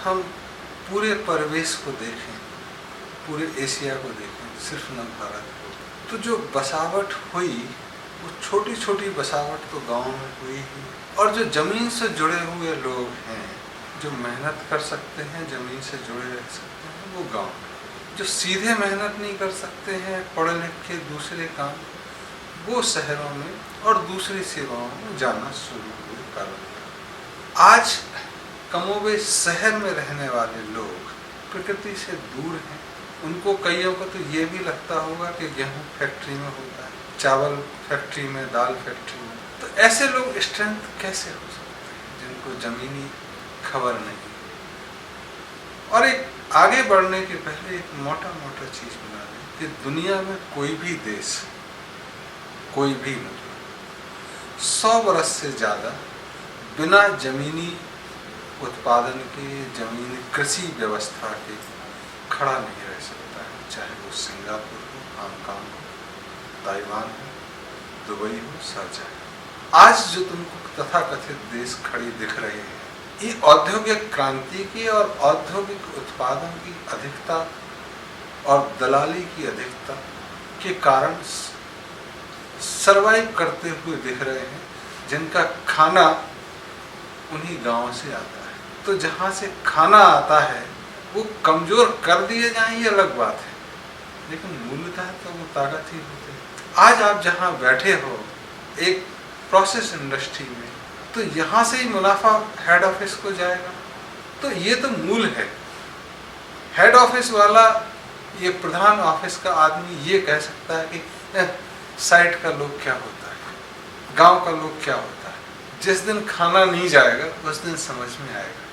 हम पूरे परिवेश को देखें, पूरे एशिया को देखें, सिर्फ न भारत को, तो जो बसावट हुई वो छोटी छोटी बसावट तो गाँव में हुई ही, और जो ज़मीन से जुड़े हुए लोग हैं, जो मेहनत कर सकते हैं, ज़मीन से जुड़े रह सकते हैं, वो गाँव। जो सीधे मेहनत नहीं कर सकते हैं, पढ़े लिख के दूसरे काम, वो शहरों में और दूसरी सेवाओं में जाना शुरू हुए। कारण आज कमोबेश शहर में रहने वाले लोग प्रकृति से दूर हैं। उनको कईयों को तो ये भी लगता होगा कि गेहूं फैक्ट्री में होता है, चावल फैक्ट्री में, दाल फैक्ट्री में। तो ऐसे लोग स्ट्रेंथ कैसे हो सकते हैं जिनको जमीनी खबर नहीं। और एक आगे बढ़ने के पहले एक मोटा मोटा चीज बना लें कि दुनिया में कोई भी देश, कोई भी मतलब 100 बरस से ज़्यादा बिना जमीनी उत्पादन के, जमीनी कृषि व्यवस्था के खड़ा नहीं रह सकता है। चाहे वो सिंगापुर हो, हांगकांग हो, ताइवान हो, दुबई हो, शारजाह हो। आज जो तुमको तथाकथित देश खड़े दिख रहे हैं, ये औद्योगिक क्रांति की और औद्योगिक उत्पादन की अधिकता और दलाली की अधिकता के कारण सरवाइव करते हुए दिख रहे हैं, जिनका खाना उन्हीं गांवों से आता है। तो जहां से खाना आता है वो कमजोर कर दिए जाएं, ये अलग बात है, लेकिन मूलतः तो वो ताकत ही होते हैं। आज आप जहां बैठे हो एक प्रोसेस इंडस्ट्री में, तो यहाँ से ही मुनाफा हेड ऑफिस को जाएगा। तो ये तो मूल है। हेड ऑफिस वाला, ये प्रधान ऑफिस का आदमी ये कह सकता है कि साइट का लोग क्या होता है, गांव का लोग क्या होता है। जिस दिन खाना नहीं जाएगा उस दिन समझ में आएगा।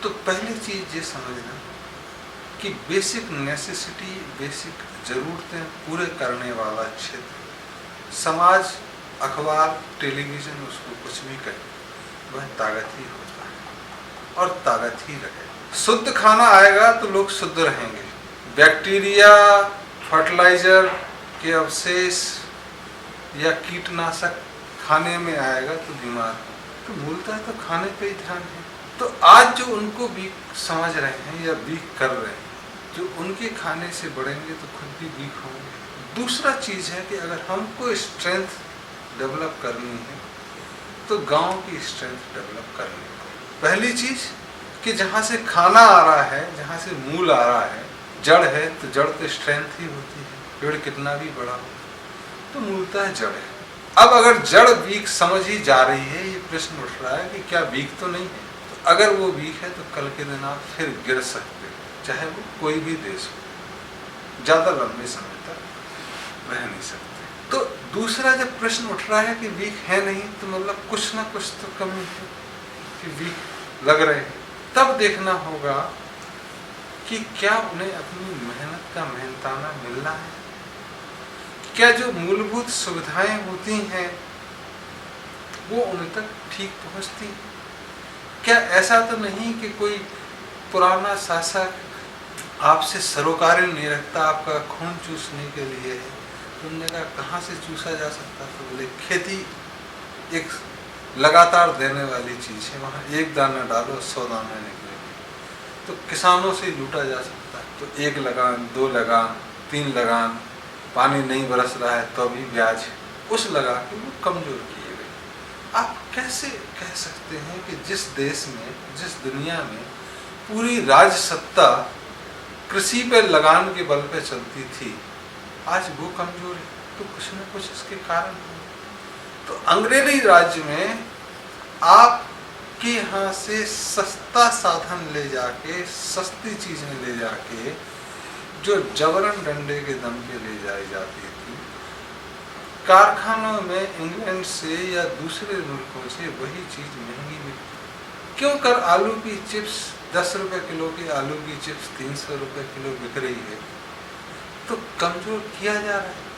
तो पहली चीज ये समझना कि बेसिक नेसेसिटी, बेसिक जरूरतें पूरे करने वाला क्षेत्र, समाज, अखबार, टेलीविजन, उसको कुछ भी कहे, वह ताकत ही होता है और ताकत ही रहे। शुद्ध खाना आएगा तो लोग शुद्ध रहेंगे। बैक्टीरिया, फर्टिलाइजर के अवशेष या कीटनाशक खाने में आएगा तो बीमार हो। तो मूलतः तो खाने पे ही ध्यान है। तो आज जो उनको वीक समझ रहे हैं या वीक कर रहे हैं, जो उनके खाने से बढ़ेंगे तो खुद भी वीक होंगे। दूसरा चीज है कि अगर हमको स्ट्रेंथ डेवलप करनी है तो गांव की स्ट्रेंथ डेवलप करनी है। पहली चीज कि जहाँ से खाना आ रहा है, जहाँ से मूल आ रहा है, जड़ है, तो जड़ तो स्ट्रेंथ ही होती है। पेड़ कितना भी बड़ा हो तो मूलतः जड़ है। अब अगर जड़ वीक समझ ही जा रही है, ये प्रश्न उठ रहा है कि क्या वीक तो नहीं है। तो अगर वो वीक है तो कल के दिन आप फिर गिर सकते हो, चाहे वो कोई भी देश हो, ज्यादा लंबे समय तक रह नहीं सकते। तो दूसरा जब प्रश्न उठ रहा है कि वीक है नहीं, तो मतलब कुछ ना कुछ तो कमी है कि वीक लग रहे हैं। तब देखना होगा कि क्या उन्हें अपनी मेहनत का मेहनताना मिल रहा है, क्या जो मूलभूत सुविधाएं होती हैं वो उन तक ठीक पहुंचती। क्या ऐसा तो नहीं कि कोई पुराना शासक आपसे सरोकारें नहीं रखता, आपका खून चूसने के लिए है। तुमने कहा कहाँ से चूसा जा सकता, तो बोले खेती एक लगातार देने वाली चीज है, वहाँ एक दाना डालो 100 दाना निकलेंगे। तो किसानों से लूटा जा सकता है, तो 1 लगान, 2 लगान, 3 लगान, पानी नहीं बरस रहा है तो भी ब्याज, उस लगा के वो कमजोर किए गए। आप कैसे कह सकते हैं कि जिस देश में, जिस दुनिया में पूरी राज सत्ता कृषि पे लगान के बल पे चलती थी, आज वो कमजोर है? तो कुछ न कुछ इसके कारण है। तो अंग्रेजी राज्य में आपके यहाँ से सस्ता साधन ले जाके, सस्ती चीजें ले जाके, जो जबरन डंडे के दम पे ले जाई जाती थी, कारखानों में इंग्लैंड से या दूसरे मुल्कों से वही चीज महंगी बिकती। क्यों कर आलू की चिप्स 10 रुपए किलो की आलू की चिप्स 300 रुपए किलो बिक रही है? तो कमजोर किया जा रहा है।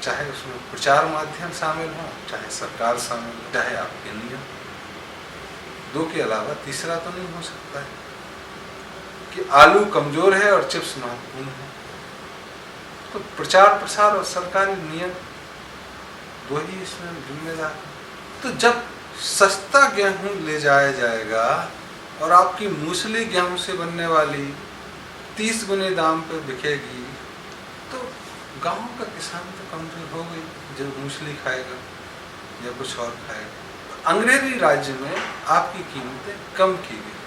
चाहे उसमें प्रचार माध्यम शामिल हो, चाहे सरकार शामिल हो, चाहे आपके नियम। 2 के अलावा तीसरा तो नहीं हो सकता है कि आलू कमजोर है और चिप्स महत्वपूर्ण है। तो प्रचार प्रसार और सरकारी नियम 2 ही इसमें जिम्मेदार है। तो जब सस्ता गेहूं ले जाया जाएगा और आपकी मूसली गेहूं से बनने वाली 30 गुने दाम पर बिकेगी, तो गांव का किसान तो कमजोर हो गई जो मूसली खाएगा या कुछ और खाएगा। अंग्रेजी राज्य में आपकी कीमतें कम की गई,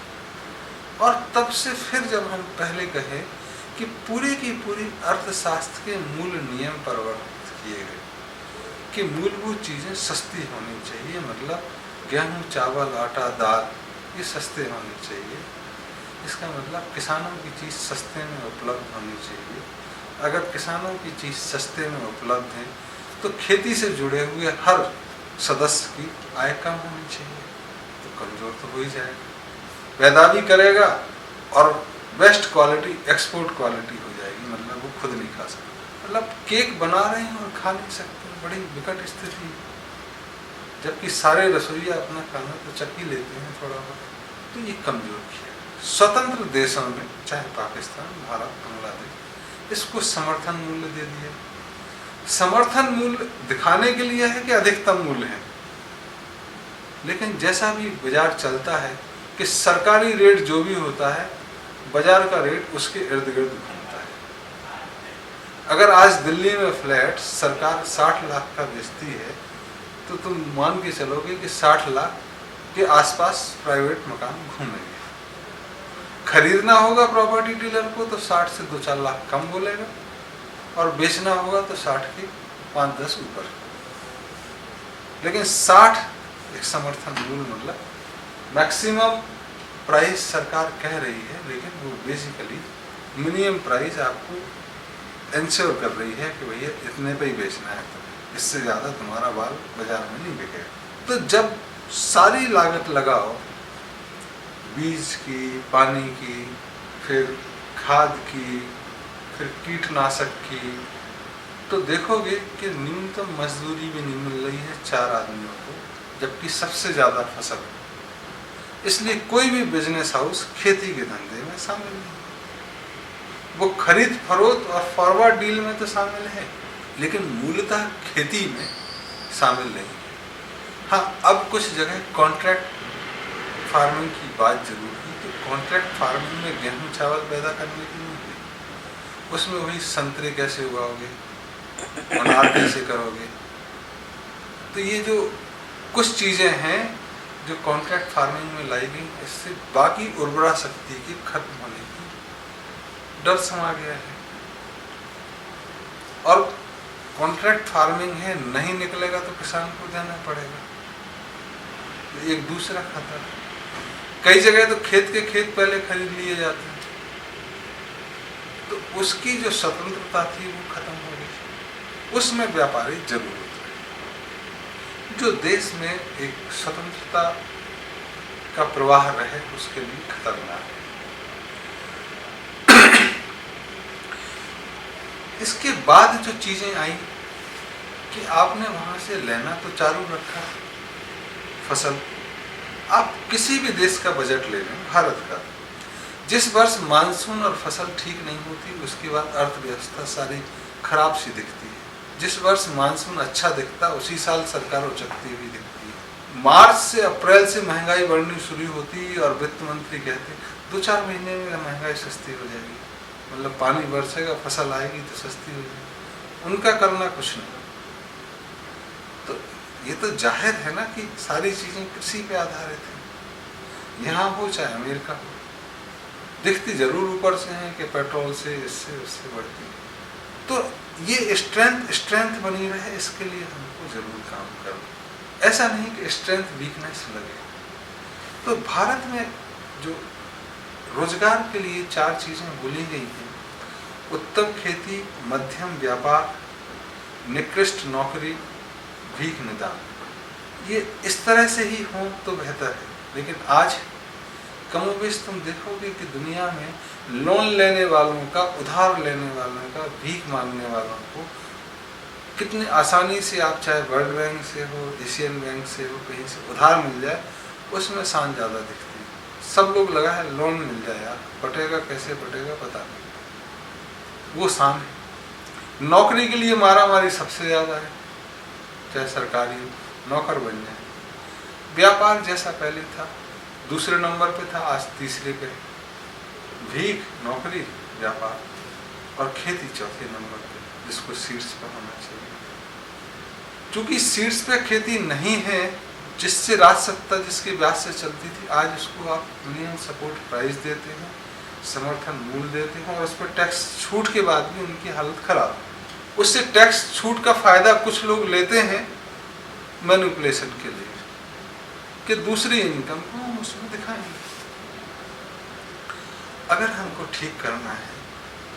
और तब से फिर जब हम पहले कहे कि पूरी की पूरी अर्थशास्त्र के मूल नियम परिवर्तित किए गए कि मूलभूत चीज़ें सस्ती होनी चाहिए, मतलब गेहूं, चावल, आटा, दाल ये सस्ते होने चाहिए। इसका मतलब किसानों की चीज़ सस्ते में उपलब्ध होनी चाहिए। अगर किसानों की चीज़ सस्ते में उपलब्ध है तो खेती से जुड़े हुए हर सदस्य की आय कम होनी चाहिए, तो कमज़ोर तो हो ही जाएगा। पैदा भी करेगा और बेस्ट क्वालिटी एक्सपोर्ट क्वालिटी हो जाएगी, मतलब वो खुद नहीं खा सकता। मतलब केक बना रहे हैं और खा नहीं सकते, बड़ी विकट स्थिति है। जबकि सारे रसोइया अपना खाना तो चखी लेते हैं थोड़ा बहुत, तो ये कमजोर किया। स्वतंत्र देशों में चाहे पाकिस्तान, भारत, बांग्लादेश, इसको समर्थन मूल्य दे दिया। समर्थन मूल्य दिखाने के लिए है कि अधिकतम मूल्य है, लेकिन जैसा भी बाजार चलता है कि सरकारी रेट जो भी होता है बाजार का रेट उसके इर्द गिर्द घूमता है। अगर आज दिल्ली में फ्लैट सरकार 60 लाख का बेचती है तो तुम मान के चलोगे कि 60 लाख के आसपास प्राइवेट मकान घूमेंगे। खरीदना होगा प्रॉपर्टी डीलर को तो 60 से 2-4 लाख कम बोलेगा, और बेचना होगा तो 60 के 5-10 ऊपर। लेकिन 60 एक समर्थन मूल्य, मतलब मैक्सिमम प्राइस सरकार कह रही है, लेकिन वो बेसिकली मिनिमम प्राइस आपको इंश्योर कर रही है कि भैया इतने पे ही बेचना है, तो इससे ज़्यादा तुम्हारा माल बाजार में नहीं बिकेगा। तो जब सारी लागत लगाओ, बीज की, पानी की, फिर खाद की, फिर कीटनाशक की, तो देखोगे कि न्यूनतम मजदूरी भी नहीं मिल रही है 4 आदमियों को, जबकि सबसे ज़्यादा फसल। इसलिए कोई भी बिजनेस हाउस खेती के धंधे में शामिल नहीं। वो खरीद फरोख्त और फॉरवर्ड डील में तो शामिल है, लेकिन मूलतः खेती में शामिल नहीं। हाँ, अब कुछ जगह कॉन्ट्रैक्ट फार्मिंग की बात जरूर है कि कॉन्ट्रैक्ट फार्मिंग में गेहूं चावल पैदा करने की नहीं है। उसमें वही संतरे कैसे उगाओगे, अनार कैसे करोगे, तो ये जो कुछ चीज़ें हैं जो कॉन्ट्रैक्ट फार्मिंग में लाई गई, इससे बाकी उर्वरा शक्ति की खत्म होने की डर समा गया है। और कॉन्ट्रैक्ट फार्मिंग है, नहीं निकलेगा तो किसान को देना पड़ेगा, तो एक दूसरा खतरा। कई जगह तो खेत के खेत पहले खरीद लिए जाते हैं, तो उसकी जो स्वतंत्रता थी वो खत्म हो गई। उसमें व्यापारी जरूर उतरे। जो देश में एक स्वतंत्रता का प्रवाह रहे उसके लिए खतरनाक है। इसके बाद जो चीजें आई कि आपने वहां से लेना तो चालू रखा फसल। आप किसी भी देश का बजट ले लें, भारत का, जिस वर्ष मानसून और फसल ठीक नहीं होती उसके बाद अर्थव्यवस्था सारी खराब सी दिखती है। जिस वर्ष मानसून अच्छा दिखता उसी साल सरकार उचकती हुई दिखती है। मार्च से अप्रैल से महंगाई बढ़नी शुरू होती और वित्त मंत्री कहते 2-4 महीने में महंगाई सस्ती हो जाएगी, मतलब पानी बरसेगा फसल आएगी तो सस्ती हो जाएगी। उनका करना कुछ नहीं। तो ये तो जाहिर है ना कि सारी चीजें कृषि पे आधारित हैं, यहाँ हो चाहे अमेरिका हो। दिखती जरूर ऊपर से है कि पेट्रोल से इससे उससे बढ़ती है। तो ये स्ट्रेंथ बनी रहे, इसके लिए हमको जरूर काम करना। ऐसा नहीं कि स्ट्रेंथ वीकनेस लगे। तो भारत में जो रोजगार के लिए 4 चीजें बोली गई हैं, उत्तम खेती, मध्यम व्यापार, निकृष्ट नौकरी, भीख निदान, ये इस तरह से ही हो तो बेहतर है। लेकिन आज कमोबेश तुम देखोगे कि दुनिया में लोन लेने वालों का, उधार लेने वालों का, भीख मांगने वालों को कितनी आसानी से, आप चाहे वर्ल्ड बैंक से हो, एशियन बैंक से हो, कहीं से उधार मिल जाए, उसमें शान ज़्यादा दिखती है। सब लोग लगा है लोन मिल जाए यार, बटेगा कैसे बटेगा पता नहीं, वो शान है। नौकरी के लिए मारामारी सबसे ज़्यादा है, चाहे सरकारी हो, नौकर बन जाए। व्यापार जैसा पहले था दूसरे नंबर पे था, आज तीसरे पे। भीख, नौकरी, व्यापार और खेती चौथे नंबर पे, जिसको शीर्ष पर होना चाहिए। क्योंकि शीर्ष पे खेती नहीं है, जिससे राज सत्ता जिसके ब्याज से चलती थी, आज उसको आप मिनिमम सपोर्ट प्राइस देते हैं, समर्थन मूल्य देते हैं, और उस पर टैक्स छूट के बाद भी उनकी हालत खराब है। उससे टैक्स छूट का फायदा कुछ लोग लेते हैं मैनिपुलेशन के लिए, कि दूसरी इनकम को हम उसमें दिखाएंगे। अगर हमको ठीक करना है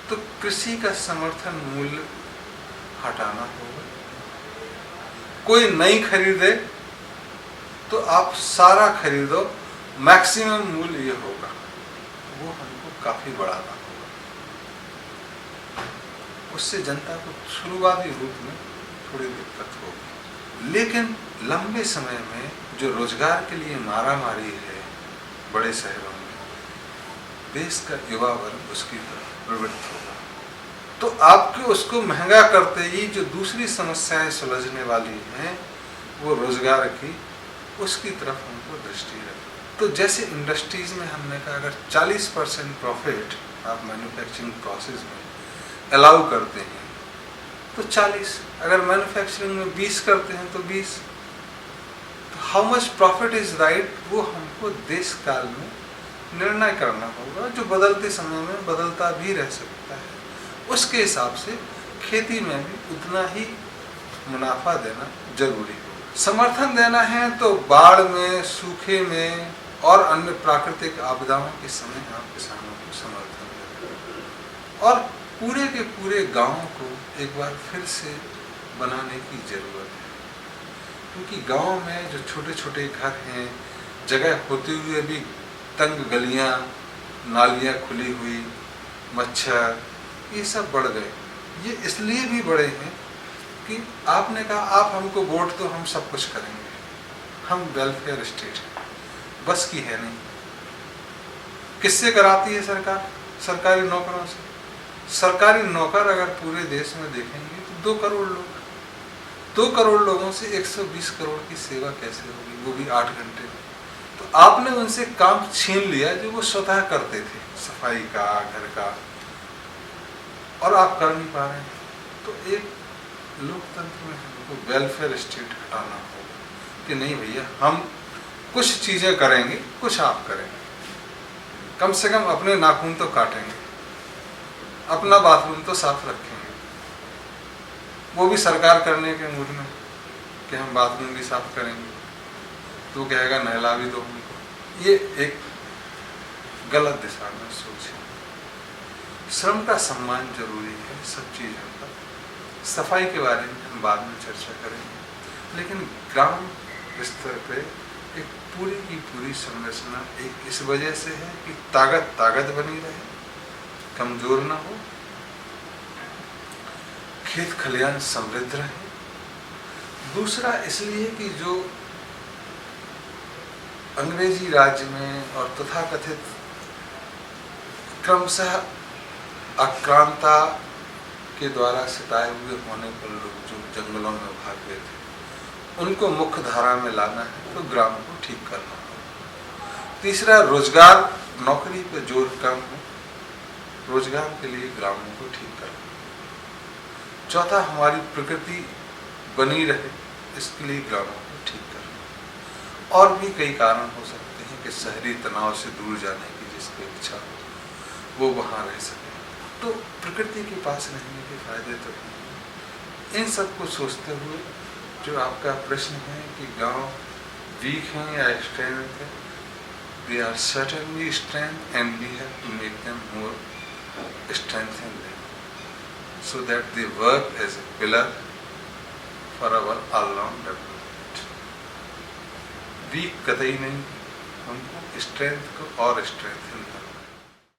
तो कृषि का समर्थन मूल्य हटाना होगा। कोई नहीं खरीदे तो आप सारा खरीदो, मैक्सिमम मूल्य ये होगा, वो हमको काफी बढ़ाना होगा। उससे जनता को शुरुआती रूप में थोड़ी दिक्कत होगी, लेकिन लंबे समय में जो रोजगार के लिए मारामारी है बड़े शहरों में, देश का युवा वर्ग उसकी तरफ प्रवृत्त होगा। तो आपके उसको महंगा करते ही जो दूसरी समस्याएं सुलझने वाली हैं, वो रोजगार की, उसकी तरफ हमको दृष्टि रखें। तो जैसे इंडस्ट्रीज में हमने कहा, अगर 40% प्रॉफिट आप मैन्युफैक्चरिंग प्रोसेस में अलाउ करते हैं तो 40, अगर मैन्युफैक्चरिंग में 20 करते हैं तो 20, तो how much profit is right, वो हमको देश काल में निर्णय करना होगा, जो बदलते समय में बदलता भी रह सकता है। उसके हिसाब से खेती में भी उतना ही मुनाफा देना जरूरी हो। समर्थन देना है तो बाढ़ में, सूखे में और अन्य प्राकृतिक आपदाओं के समय आप किसानों को समर्थन दें, और पूरे के पूरे गांव को एक बार फिर से बनाने की जरूरत है। क्योंकि गांव में जो छोटे छोटे घर हैं, जगह होते हुए भी तंग गलियां, नालियां खुली हुई, मच्छर, ये सब बढ़ गए। ये इसलिए भी बढ़े हैं कि आपने कहा आप हमको वोट दो, हम सब कुछ करेंगे, हम वेलफेयर स्टेट हैं, बस की है नहीं। किससे कराती है सरकार? सरकारी नौकरों से। सरकारी नौकर अगर पूरे देश में देखेंगे तो 2 करोड़ लोग, 2 करोड़ लोगों से 120 करोड़ की सेवा कैसे होगी, वो भी 8 घंटे में। तो आपने उनसे काम छीन लिया जो वो स्वतः करते थे, सफाई का, घर का, और आप कर नहीं पा रहे हैं। तो एक लोकतंत्र में हमको वेलफेयर स्टेट हटाना होगा कि नहीं भैया, हम कुछ चीजें करेंगे, कुछ आप करेंगे। कम से कम अपने नाखून तो काटेंगे, अपना बाथरूम तो साफ रखेंगे, वो भी सरकार करने के मूड में कि हम बाथरूम भी साफ करेंगे, तो कहेगा नहला भी दो हमको। ये एक गलत दिशा में सोच है। श्रम का सम्मान जरूरी है सब चीज़ों का। सफाई के बारे में हम बाद में चर्चा करेंगे, लेकिन ग्राम स्तर पे एक पूरी की पूरी संरचना एक इस वजह से है कि ताकत बनी रहे, कमजोर ना हो, खेत खलियान समृद्ध रहे। दूसरा इसलिए कि जो अंग्रेजी राज्य में और तथाकथित क्रमशः आक्रांता के द्वारा सिताए हुए होने पर लोग जो जंगलों में भाग गए थे, उनको मुख्य धारा में लाना है तो ग्राम को ठीक करना होगा। तीसरा, रोजगार, नौकरी पर जोर कम हो, रोजगार के लिए ग्रामों को ठीक करना। चौथा, हमारी प्रकृति बनी रहे, इसके लिए ग्रामों को ठीक करना। और भी कई कारण हो सकते हैं कि शहरी तनाव से दूर जाने की जिसकी इच्छा हो वो वहाँ रह सके। तो प्रकृति के पास रहने के फायदे तो हैं। इन सब को सोचते हुए जो आपका प्रश्न है कि गांव वीक हैं या स्ट्रेंथ है, they are certainly strength and we have to make them more strengthen them so that they work as a pillar for our all-round development. Weak कतई नहीं, हमको स्ट्रेंथ को और स्ट्रेंथन करना।